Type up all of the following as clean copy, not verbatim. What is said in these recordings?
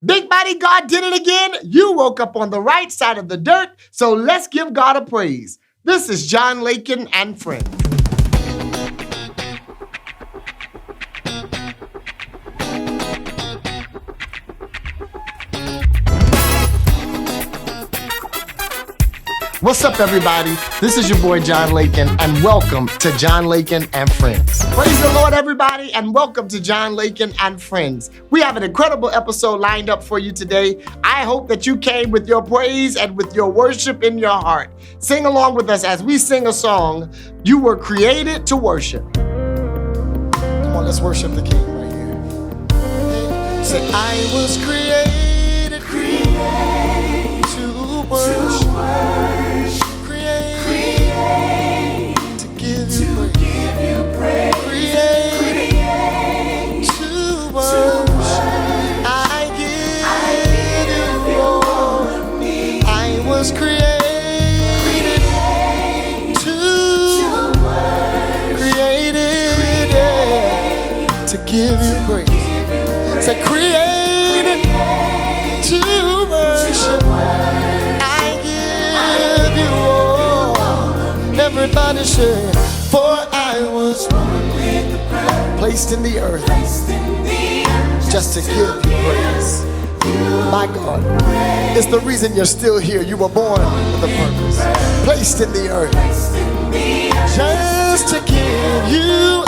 Big Mighty God did it again. You woke up on the right side of the dirt, so let's give God a praise. This is John Lakin and Friends. What's up, everybody? This is your boy, John Lakin, and welcome to John Lakin and Friends. Praise the Lord, everybody, and welcome to John Lakin and Friends. We have an incredible episode lined up for you today. I hope that you came with your praise and with your worship in your heart. Sing along with us as we sing a song, You Were Created to Worship. Come on, let's worship the King right here. Say, I was created to worship. Give you praise. Say, created to worship. I give you all. Everybody say, for I was placed in the earth just to give you praise. My God, it's the reason you're still here. You were born with a purpose. Placed in the earth just to give you.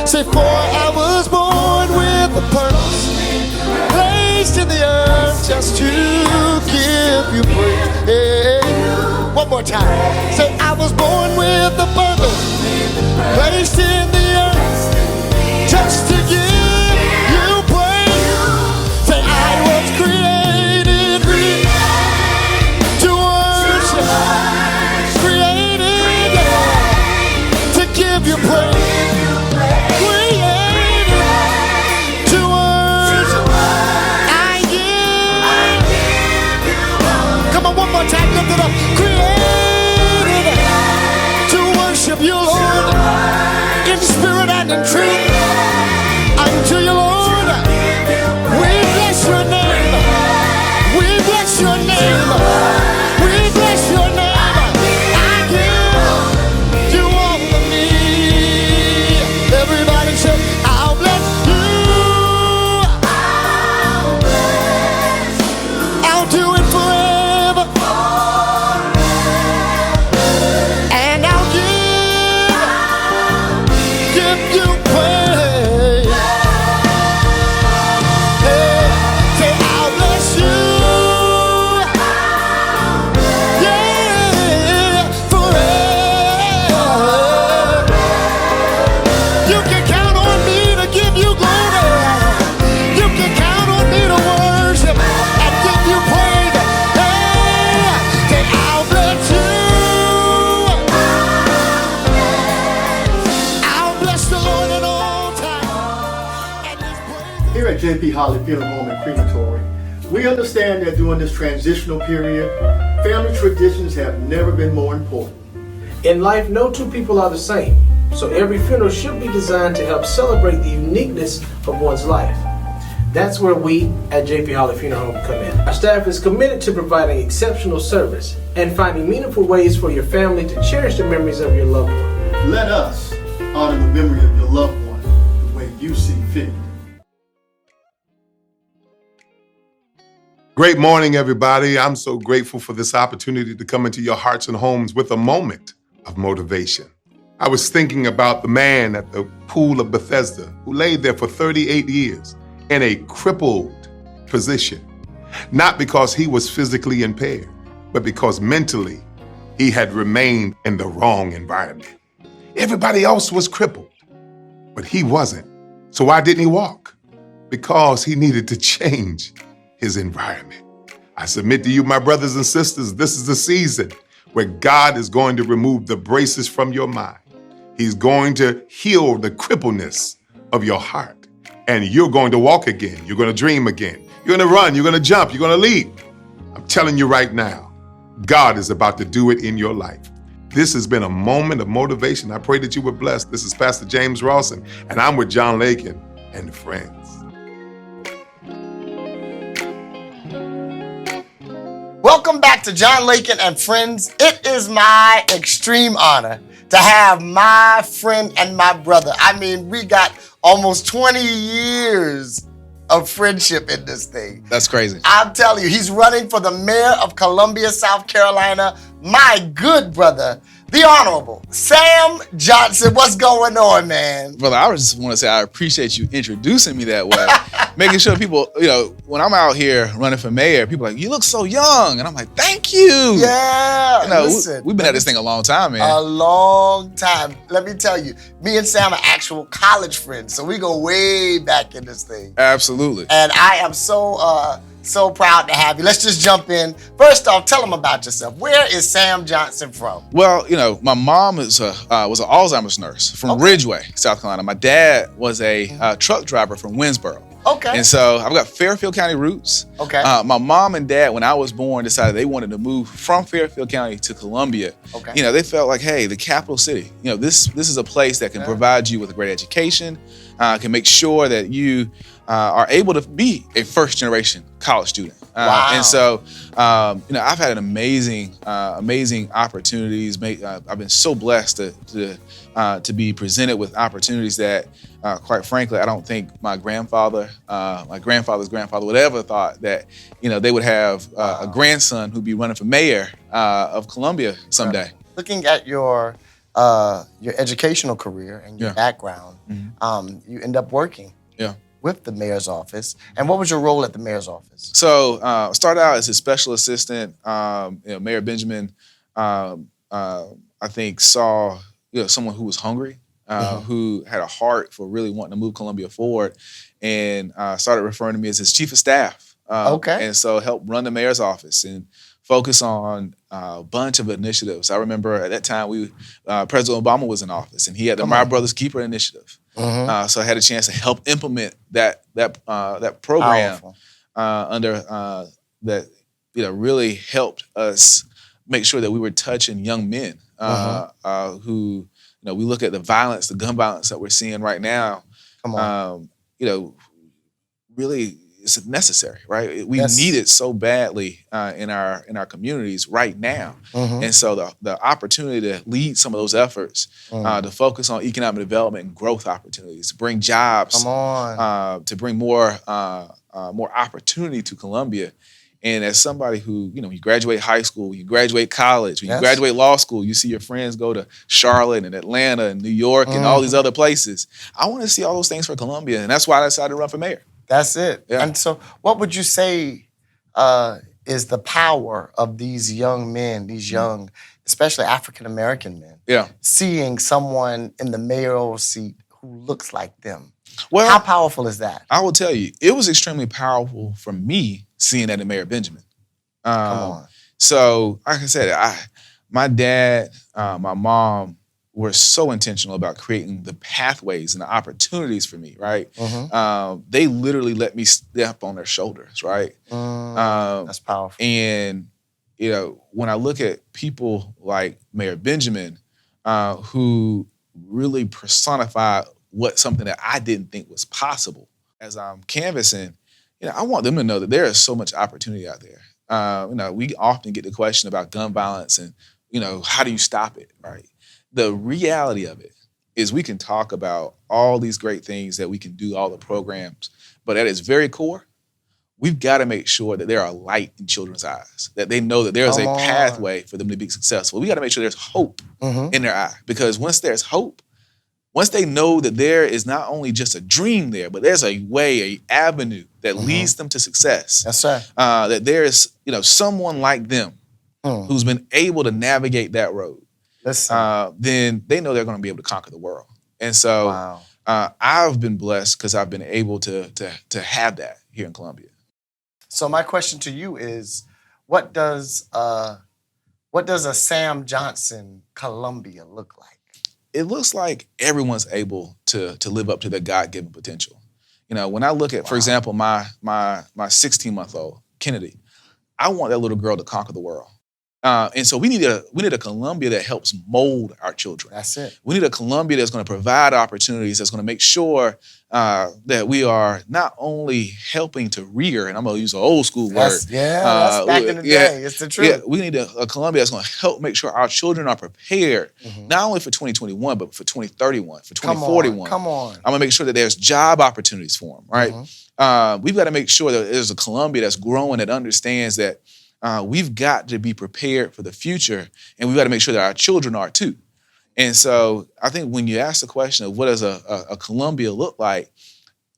Say, for I was born with a purpose, placed in the earth just to give you praise. Hey. One more time. Say, I was born with a purpose, placed in the earth just to give you praise. Say, I was created to worship, created to give you praise. Time, lift it up. Created to worship you, Lord, in spirit and in truth. Unto you, Lord, we bless your name. We bless your name. We bless your name. I give you all of me. Everybody say, I'll bless you. I'll do it forever. JP Holly Funeral Home and Crematory. We understand that during this transitional period, family traditions have never been more important. In life, no two people are the same, so every funeral should be designed to help celebrate the uniqueness of one's life. That's where we at JP Holly Funeral Home come in. Our staff is committed to providing exceptional service and finding meaningful ways for your family to cherish the memories of your loved one. Let us honor the memory of your loved one the way you see fit. Great morning, everybody. I'm so grateful for this opportunity to come into your hearts and homes with a moment of motivation. I was thinking about the man at the pool of Bethesda who laid there for 38 years in a crippled position, not because he was physically impaired, but because mentally he had remained in the wrong environment. Everybody else was crippled, but he wasn't. So why didn't he walk? Because he needed to change his environment. I submit to you, my brothers and sisters, this is the season where God is going to remove the braces from your mind. He's going to heal the crippleness of your heart. And you're going to walk again. You're going to dream again. You're going to run. You're going to jump. You're going to leap. I'm telling you right now, God is about to do it in your life. This has been a moment of motivation. I pray that you were blessed. This is Pastor James Rowson, and I'm with John Lakin and Friends. Welcome back to John Lakin and Friends. It is my extreme honor to have my friend and my brother. I mean, we got almost 20 years of friendship in this thing. That's crazy. I'm telling you, he's running for the mayor of Columbia, South Carolina. My good brother, the Honorable Sam Johnson. What's going on, man? Brother, I just want to say I appreciate you introducing me that way. Making sure people, when I'm out here running for mayor, people are like, you look so young. And I'm like, thank you. Yeah, listen, we've been at this thing a long time, man. A long time. Let me tell you, me and Sam are actual college friends, so we go way back in this thing. Absolutely. And I am so proud to have you. Let's just jump in. First off, tell them about yourself. Where is Sam Johnson from? Well, my mom was an Alzheimer's nurse from Ridgeway, South Carolina. My dad was a truck driver from Winsboro. Okay. And so I've got Fairfield County roots. Okay. My mom and dad, when I was born, decided they wanted to move from Fairfield County to Columbia. Okay. They felt like, hey, the capital city. This is a place that can provide you with a great education, can make sure that you are able to be a first-generation college student. Wow. And so, I've had an amazing opportunities. I've been so blessed to be presented with opportunities that, quite frankly, I don't think my grandfather's grandfather would ever thought that, they would have a grandson who'd be running for mayor of Columbia someday. Looking at your educational career and your background, you end up working with the mayor's office. And what was your role at the mayor's office? So I started out as a special assistant. Mayor Benjamin, I think, saw someone who was hungry, who had a heart for really wanting to move Columbia forward, and started referring to me as his chief of staff. And so helped run the mayor's office and focus on a bunch of initiatives. I remember at that time President Obama was in office, and he had the My Brother's Keeper initiative. So I had a chance to help implement that program under that really helped us make sure that we were touching young men who we look at the gun violence that we're seeing right now. Really it's necessary, right? We need it so badly in our communities right now. And so the opportunity to lead some of those efforts, to focus on economic development and growth opportunities, to bring jobs, to bring more opportunity to Columbia. And as somebody who, you graduate high school, you graduate college, when you graduate law school, you see your friends go to Charlotte and Atlanta and New York and all these other places. I want to see all those things for Columbia, and that's why I decided to run for mayor. That's it. Yeah. And so what would you say is the power of these young men, these young, especially African-American men, seeing someone in the mayoral seat who looks like them? Well, how powerful is that? I will tell you, it was extremely powerful for me seeing that in Mayor Benjamin. Come on. So, like I said, my dad, my mom were so intentional about creating the pathways and the opportunities for me, right? They literally let me step on their shoulders, right? That's powerful. And, when I look at people like Mayor Benjamin, who really personified something that I didn't think was possible. As I'm canvassing, I want them to know that there is so much opportunity out there. We often get the question about gun violence and, how do you stop it, right? The reality of it is we can talk about all these great things that we can do, all the programs, but at its very core, we've got to make sure that there are light in children's eyes, that they know that there's a pathway for them to be successful. We got to make sure there's hope in their eye, because once there's hope, once they know that there is not only just a dream there, but there's a way, an avenue that leads them to success. Yes, sir. That there's, someone like them who's been able to navigate that road. Then they know they're going to be able to conquer the world. And so I've been blessed because I've been able to have that here in Columbia. So my question to you is, what does a Sam Johnson Columbia look like? It looks like everyone's able to live up to their God-given potential. When I look at, for example, my 16-month-old, Kennedy, I want that little girl to conquer the world. And so we need a Columbia that helps mold our children. That's it. We need a Columbia that's going to provide opportunities, that's going to make sure that we are not only helping to rear, and I'm going to use an old school word. That's back in the day. It's the truth. Yeah, we need a Columbia that's going to help make sure our children are prepared, not only for 2021, but for 2031, for 2041. Come on. I'm going to make sure that there's job opportunities for them, right? We've got to make sure that there's a Columbia that's growing, that understands that we've got to be prepared for the future, and we've got to make sure that our children are too. And so I think when you ask the question of what does a Columbia look like,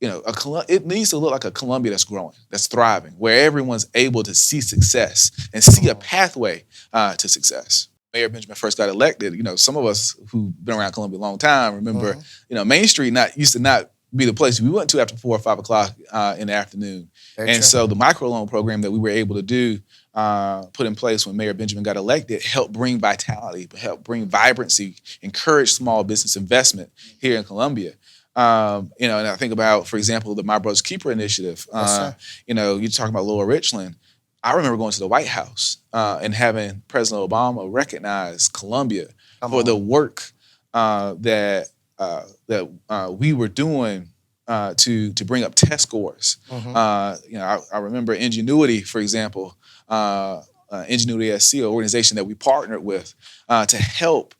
it needs to look like a Columbia that's growing, that's thriving, where everyone's able to see success and see a pathway to success. Mayor Benjamin first got elected, some of us who've been around Columbia a long time remember, Main Street used to not be the place we went to after 4 or 5 o'clock in the afternoon. So the microloan program that we were able to do, put in place when Mayor Benjamin got elected, helped bring vitality, helped bring vibrancy, encourage small business investment here in Columbia. And I think about, for example, the My Brother's Keeper initiative. You're talking about Lower Richland. I remember going to the White House and having President Obama recognize Columbia for the work that we were doing to bring up test scores. I remember Ingenuity, for example, Ingenuity SC, an organization that we partnered with to help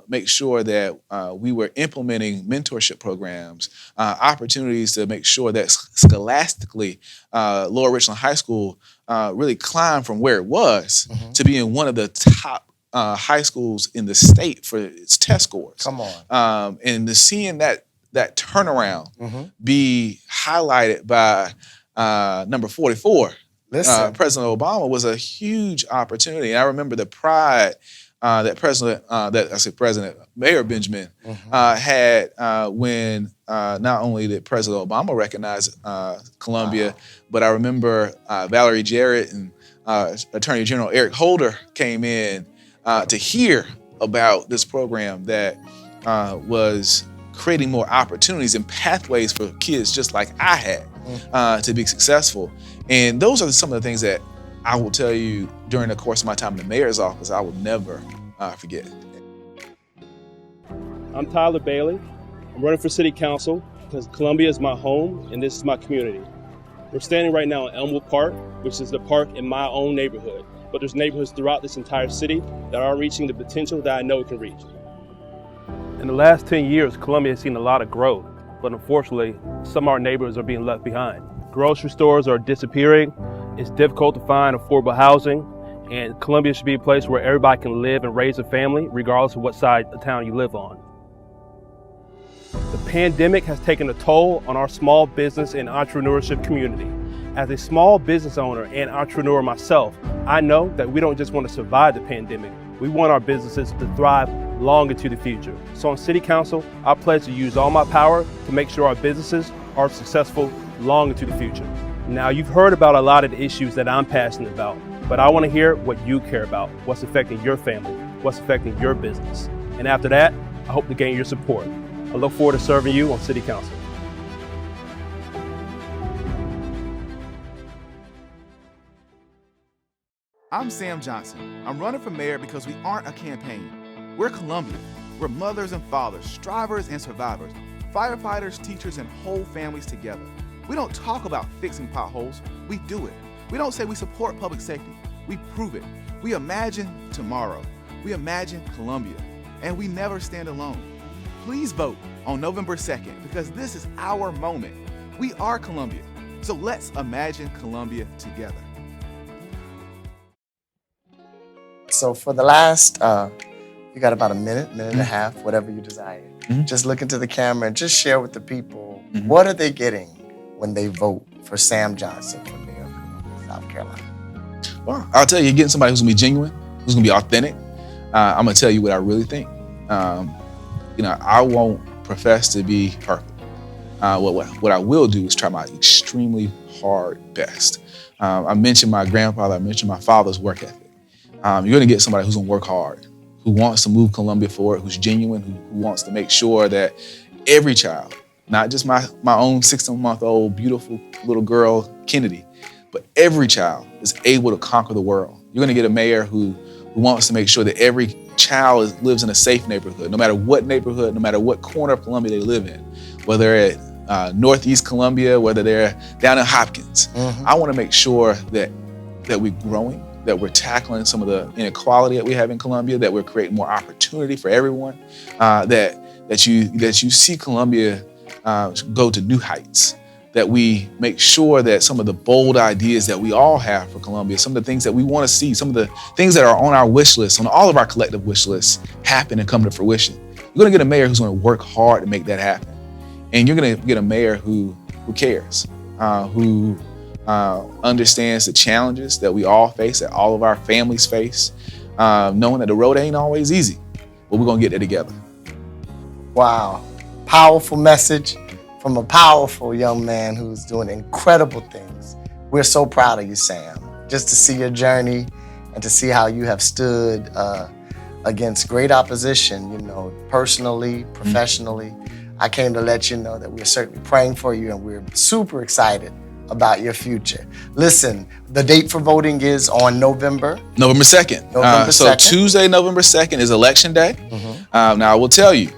make sure that we were implementing mentorship programs, opportunities to make sure that scholastically Lower Richland High School really climbed from where it was to being one of the top high schools in the state for its test scores. Come on. And to seeing that turnaround be highlighted by number 44, President Obama, was a huge opportunity. And I remember the pride that Mayor Benjamin had when not only did President Obama recognize Columbia, but I remember Valerie Jarrett and Attorney General Eric Holder came in to hear about this program that was creating more opportunities and pathways for kids just like I had to be successful. And those are some of the things that I will tell you during the course of my time in the mayor's office I will never forget. I'm Tyler Bailey. I'm running for city council because Columbia is my home and this is my community. We're standing right now in Elmwood Park, which is the park in my own neighborhood. But there's neighborhoods throughout this entire city that are reaching the potential that I know it can reach. In the last 10 years, Columbia has seen a lot of growth, but unfortunately, some of our neighborhoods are being left behind. Grocery stores are disappearing. It's difficult to find affordable housing, and Columbia should be a place where everybody can live and raise a family, regardless of what side of town you live on. The pandemic has taken a toll on our small business and entrepreneurship community. As a small business owner and entrepreneur myself, I know that we don't just want to survive the pandemic. We want our businesses to thrive long into the future. So on City Council, I pledge to use all my power to make sure our businesses are successful long into the future. Now, you've heard about a lot of the issues that I'm passionate about, but I want to hear what you care about, what's affecting your family, what's affecting your business. And after that, I hope to gain your support. I look forward to serving you on City Council. I'm Sam Johnson. I'm running for mayor because we aren't a campaign. We're Columbia. We're mothers and fathers, strivers and survivors, firefighters, teachers, and whole families together. We don't talk about fixing potholes, we do it. We don't say we support public safety, we prove it. We imagine tomorrow. We imagine Columbia. And we never stand alone. Please vote on November 2nd because this is our moment. We are Columbia. So let's imagine Columbia together. So for the last, you got about a minute and a half, whatever you desire. Just look into the camera and just share with the people, what are they getting when they vote for Sam Johnson for mayor of South Carolina? Well, I'll tell you, you're getting somebody who's gonna be genuine, who's gonna be authentic. I'm gonna tell you what I really think. I won't profess to be perfect. What I will do is try my extremely hard best. I mentioned my grandfather, I mentioned my father's work ethic. You're gonna get somebody who's gonna work hard, who wants to move Columbia forward, who's genuine, who wants to make sure that every child, not just my own 16-month-old beautiful little girl, Kennedy, but every child is able to conquer the world You're going to get a mayor who wants to make sure that every child lives in a safe neighborhood, no matter what neighborhood, no matter what corner of Columbia they live in, whether they're at Northeast Columbia, whether they're down in Hopkins. I want to make sure that we're growing, that we're tackling some of the inequality that we have in Columbia, that we're creating more opportunity for everyone, that you see Columbia go to new heights, that we make sure that some of the bold ideas that we all have for Columbia, some of the things that we want to see, some of the things that are on our wish list, on all of our collective wish lists, happen and come to fruition. You're going to get a mayor who's going to work hard to make that happen. And you're going to get a mayor who cares, who understands the challenges that we all face, that all of our families face, knowing that the road ain't always easy, but we're going to get there together. Wow. Powerful message from a powerful young man who's doing incredible things. We're so proud of you, Sam. Just to see your journey and to see how you have stood against great opposition, you know, personally, professionally. I came to let you know that we're certainly praying for you and we're super excited about your future. Listen, the date for voting is on November 2nd. So Tuesday, November 2nd is election day. Now I will tell you,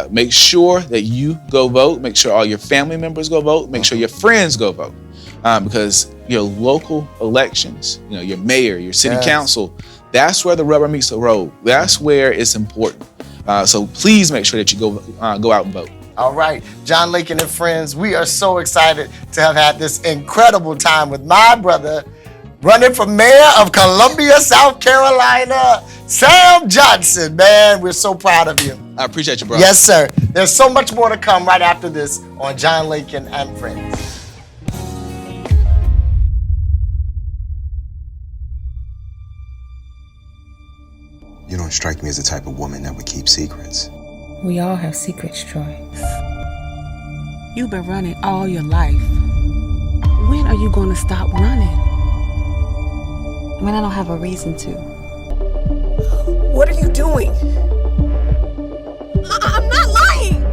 make sure that you go vote. Make sure all your family members go vote. Make sure your friends go vote. Because your local elections, you know, your mayor, your city council, that's where the rubber meets the road. That's where it's important. So please make sure that you go out and vote. All right, John Lakin and Friends, we are so excited to have had this incredible time with my brother, running for mayor of Columbia, South Carolina, Sam Johnson. Man, we're so proud of you. I appreciate you, brother. Yes, sir. There's so much more to come right after this on John Lakin and Friends. You don't strike me as the type of woman that would keep secrets. We all have secrets, Troy. You've been running all your life. When are you going to stop running? When I don't have a reason to. What are you doing? I'm not lying!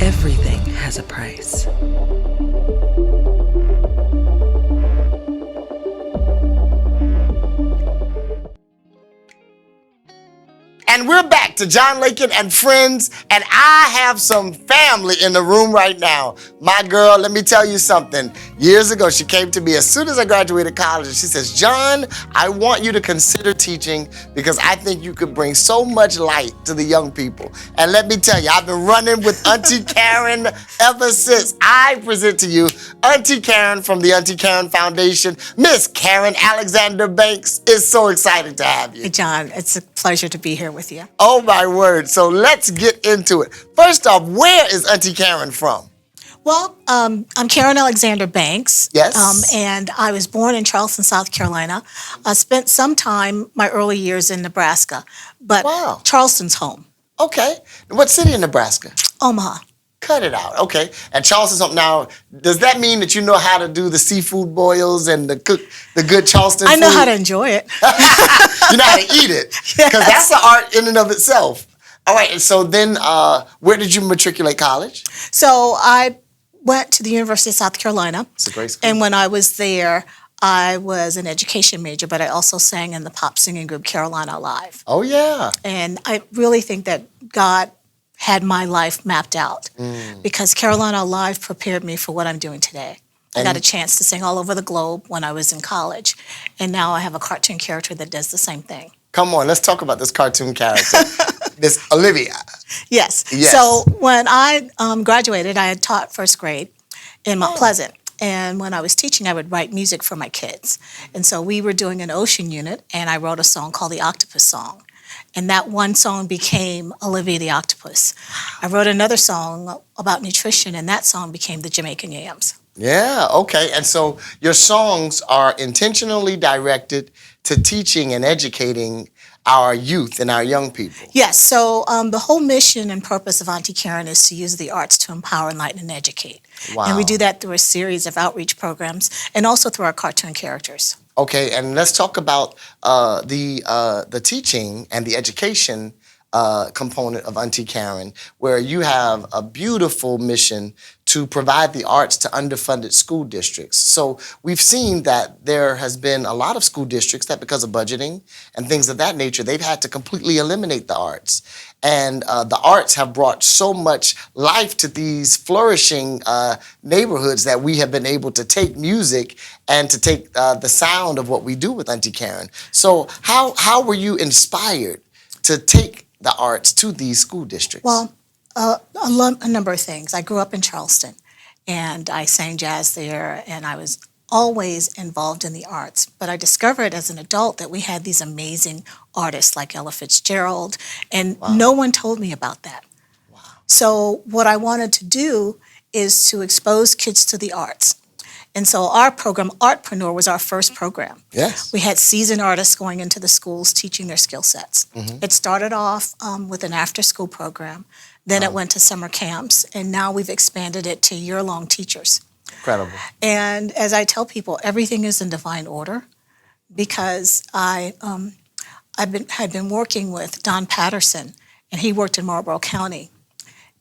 Everything has a price. And we're back to John Lakin and Friends, and I have some family in the room right now. My girl, let me tell you something. Years ago, she came to me as soon as I graduated college, and she says, John, I want you to consider teaching because I think you could bring so much light to the young people. And let me tell you, I've been running with Auntie Karen ever since. I present to you Auntie Karen from the Auntie Karen Foundation. Miss Karen Alexander Banks is so excited to have you. Hey, John, it's a pleasure to be here with you. Oh, my word. So let's get into it. First off, where is Auntie Karen from? Well, I'm Karen Alexander Banks. Yes. And I was born in Charleston, South Carolina. I spent some time, my early years in Nebraska, but Wow. Charleston's home. Okay. What city in Nebraska? Omaha. Cut it out. Okay. And Charleston's home. Now, does that mean that you know how to do the seafood boils and cook the good Charleston food? I know how to enjoy it. You know how to eat it. Because that's an art in and of itself. All right. And so then where did you matriculate college? So I went to the University of South Carolina. It's a great school. And when I was there, I was an education major, but I also sang in the pop singing group Carolina Alive. Oh, yeah. And I really think that God had my life mapped out because Carolina Alive prepared me for what I'm doing today. I got a chance to sing all over the globe when I was in college, and now I have a cartoon character that does the same thing. Come on, let's talk about this cartoon character. This Olivia. Yes. Yes. So when I graduated, I had taught first grade in Mount Pleasant. And when I was teaching, I would write music for my kids. And so we were doing an ocean unit, and I wrote a song called the Octopus Song. And that one song became Olivia the Octopus. I wrote another song about nutrition, and that song became the Jamaican Yams. Yeah, okay. And so your songs are intentionally directed to teaching and educating our youth and our young people. Yes, so the whole mission and purpose of Auntie Karen is to use the arts to empower, enlighten, and educate. Wow. And we do that through a series of outreach programs and also through our cartoon characters. Okay, and let's talk about the teaching and the education component of Auntie Karen, where you have a beautiful mission to provide the arts to underfunded school districts. So we've seen that there has been a lot of school districts that, because of budgeting and things of that nature, they've had to completely eliminate the arts. And the arts have brought so much life to these flourishing neighborhoods that we have been able to take music and to take the sound of what we do with Auntie Karen. So how were you inspired to take the arts to these school districts? Well, a number of things. I grew up in Charleston, and I sang jazz there, and I was always involved in the arts. But I discovered as an adult that we had these amazing artists like Ella Fitzgerald, and no one told me about that. Wow. So what I wanted to do is to expose kids to the arts. And so our program, Artpreneur, was our first program. Yes. We had seasoned artists going into the schools teaching their skill sets. Mm-hmm. It started off with an after-school program. Then it went to summer camps, and now we've expanded it to year-long teachers. Incredible. And as I tell people, everything is in divine order, because I had been working with Don Patterson, and he worked in Marlboro County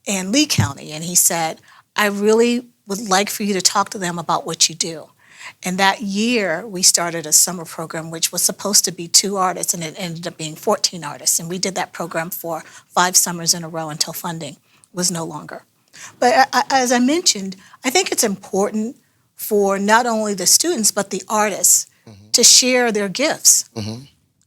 and Lee County, and he said, I really would like for you to talk to them about what you do. And that year, we started a summer program, which was supposed to be 2 artists, and it ended up being 14 artists. And we did that program for 5 summers in a row until funding was no longer. But as I mentioned, I think it's important for not only the students, but the artists to share their gifts.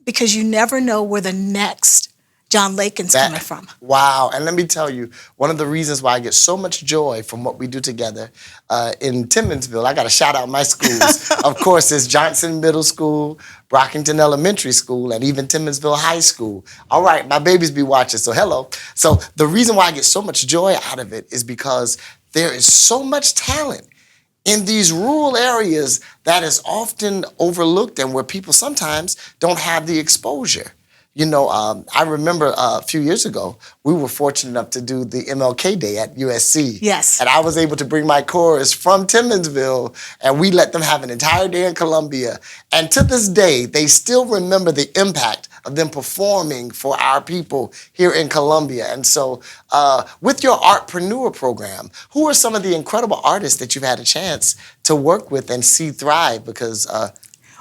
Because you never know where the next John Lakin's coming from. Wow. And let me tell you, one of the reasons why I get so much joy from what we do together in Timminsville, I got to shout out my schools. Of course, it's Johnson Middle School, Brockington Elementary School, and even Timminsville High School. All right, my babies be watching, so hello. So the reason why I get so much joy out of it is because there is so much talent in these rural areas that is often overlooked and where people sometimes don't have the exposure. You know, I remember a few years ago, we were fortunate enough to do the MLK Day at USC. Yes. And I was able to bring my chorus from Timminsville, and we let them have an entire day in Columbia. And to this day, they still remember the impact of them performing for our people here in Columbia. And so with your Artpreneur program, who are some of the incredible artists that you've had a chance to work with and see thrive? Because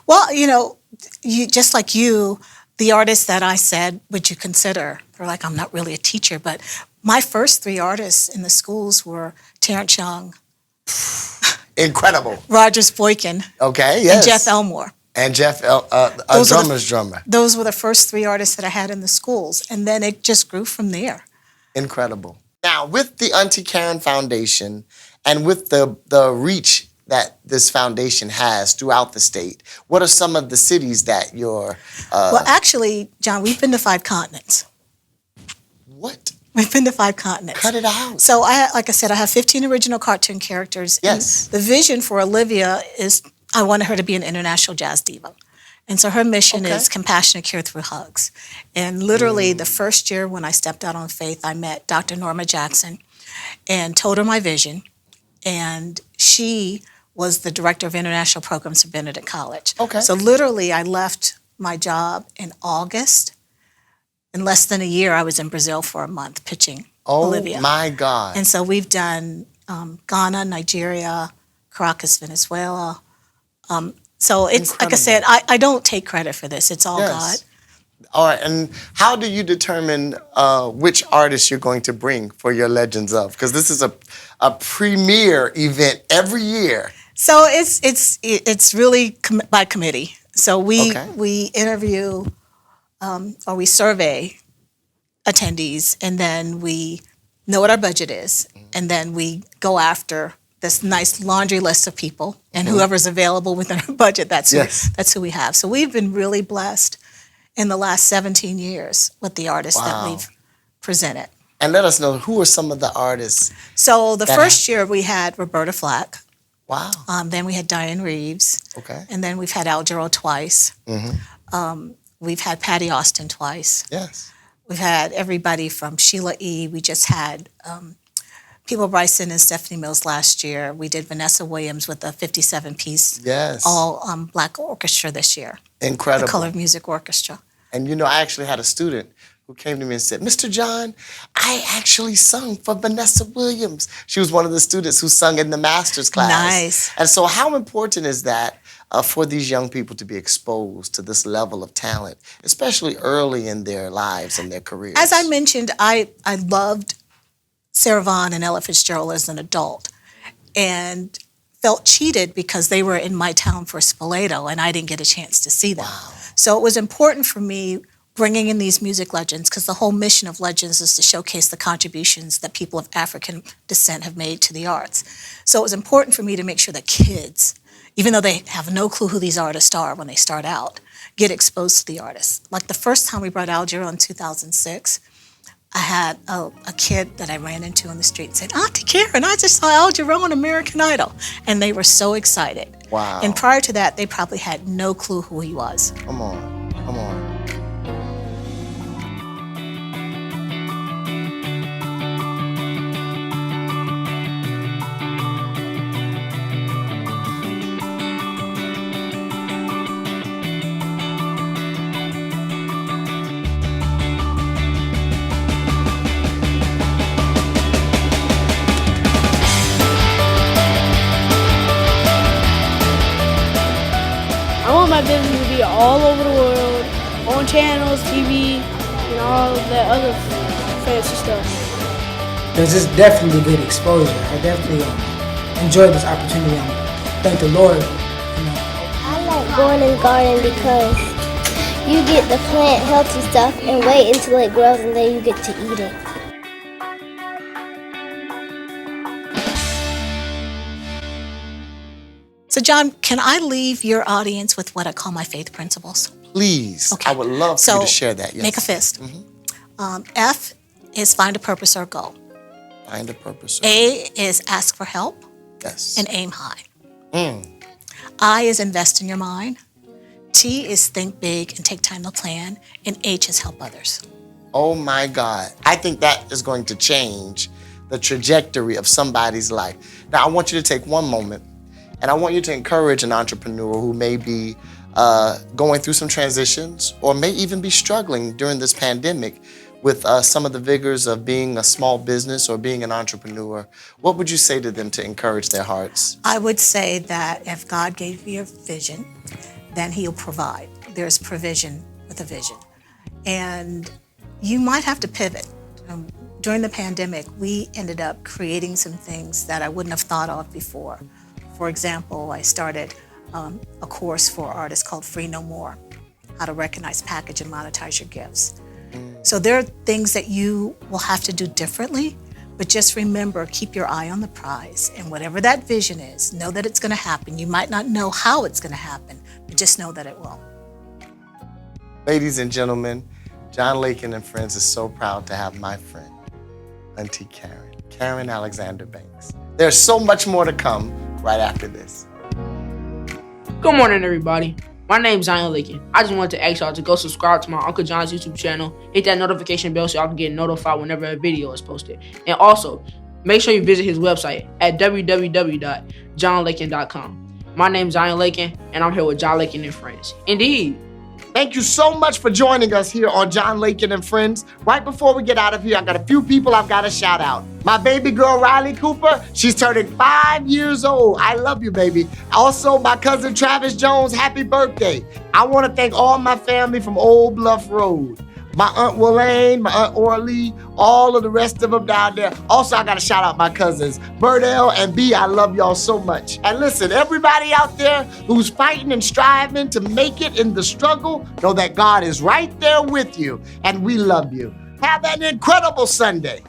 well, you know, just like you, the artists that I said, would you consider? They're like, I'm not really a teacher, but my first 3 artists in the schools were Terrence Young. Incredible. Rogers Boykin. Okay, yes. And Jeff Elmore. And Jeff, drummer. Those were the first 3 artists that I had in the schools, and then it just grew from there. Incredible. Now, with the Auntie Karen Foundation and with the reach that this foundation has throughout the state, what are some of the cities that you're... Well, actually, John, we've been to 5 continents. What? We've been to 5 continents. Cut it out. So, like I said, I have 15 original cartoon characters. Yes. And the vision for Olivia is I wanted her to be an international jazz diva. And so her mission is compassionate care through hugs. And literally the first year when I stepped out on faith, I met Dr. Norma Jackson and told her my vision. And she was the director of international programs for Benedict College. Okay. So literally I left my job in August. In less than a year, I was in Brazil for a month pitching Olivia. Oh my God. And so we've done Ghana, Nigeria, Caracas, Venezuela. So it's, like I said, I don't take credit for this. It's all God. All right, and how do you determine which artists you're going to bring for your Legends of? Because this is a premier event every year. So it's really by committee. So we interview or we survey attendees, and then we know what our budget is, and then we go after this nice laundry list of people, and whoever's available within our budget, that's who we have. So we've been really blessed in the last 17 years with the artists that we've presented. And let us know, who are some of the artists? So the first year we had Roberta Flack. Wow. Then we had Diane Reeves. Okay. And then we've had Al Jarreau twice. We've had Patty Austin twice. Yes. We've had everybody from Sheila E. We just had People Bryson and Stephanie Mills last year. We did Vanessa Williams with a 57-piece all black orchestra this year. Incredible. The Color of Music Orchestra. And you know, I actually had a student who came to me and said, Mr. John, I actually sung for Vanessa Williams. She was one of the students who sung in the master's class. Nice. And so how important is that for these young people to be exposed to this level of talent, especially early in their lives and their careers? As I mentioned, I loved Sarah Vaughan and Ella Fitzgerald as an adult and felt cheated because they were in my town for Spoleto and I didn't get a chance to see them. Wow. So it was important for me bringing in these music legends, because the whole mission of Legends is to showcase the contributions that people of African descent have made to the arts. So it was important for me to make sure that kids, even though they have no clue who these artists are when they start out, get exposed to the artists. Like the first time we brought Algero in 2006, I had a kid that I ran into on the street and said, Auntie Karen, I just saw Algero on American Idol. And they were so excited. Wow. And prior to that, they probably had no clue who he was. Come on, come on. I want my business to be all over the world, on channels, TV, and all that other fancy stuff. Because it's definitely good exposure. I definitely enjoyed this opportunity. Thank the Lord. I like going in the garden because you get to plant healthy stuff and wait until it grows and then you get to eat it. So John, can I leave your audience with what I call my faith principles? Please. Okay. I would love for you to share that. Yes. Make a fist. F is find a purpose or goal. Find a purpose. A is ask for help. Yes. And aim high. I is invest in your mind. T is think big and take time to plan. And H is help others. Oh my God. I think that is going to change the trajectory of somebody's life. Now, I want you to take one moment and I want you to encourage an entrepreneur who may be going through some transitions or may even be struggling during this pandemic with some of the vigors of being a small business or being an entrepreneur. What would you say to them to encourage their hearts? I would say that if God gave you a vision, then He'll provide. There's provision with a vision. And you might have to pivot. During the pandemic, we ended up creating some things that I wouldn't have thought of before. For example, I started a course for artists called Free No More, how to recognize, package, and monetize your gifts. So there are things that you will have to do differently, but just remember, keep your eye on the prize. And whatever that vision is, know that it's going to happen. You might not know how it's going to happen, but just know that it will. Ladies and gentlemen, John Lakin and Friends is so proud to have my friend, Auntie Karen Alexander Banks. There's so much more to come right after this. Good morning, everybody. My name's John Lakin. I just wanted to ask y'all to go subscribe to my Uncle John's YouTube channel, hit that notification bell so y'all can get notified whenever a video is posted. And also, make sure you visit his website at www.johnlakin.com. My name's John Lakin, and I'm here with John Lakin and Friends. Indeed. Thank you so much for joining us here on John Lakin and Friends. Right before we get out of here, I got a few people I've got to shout out. My baby girl, Riley Cooper, she's turning 5 years old. I love you, baby. Also, my cousin Travis Jones, happy birthday. I want to thank all my family from Old Bluff Road. My Aunt Willaine, my Aunt Orly, all of the rest of them down there. Also, I got to shout out my cousins, Birdell and B. I love y'all so much. And listen, everybody out there who's fighting and striving to make it in the struggle, know that God is right there with you, and we love you. Have an incredible Sunday.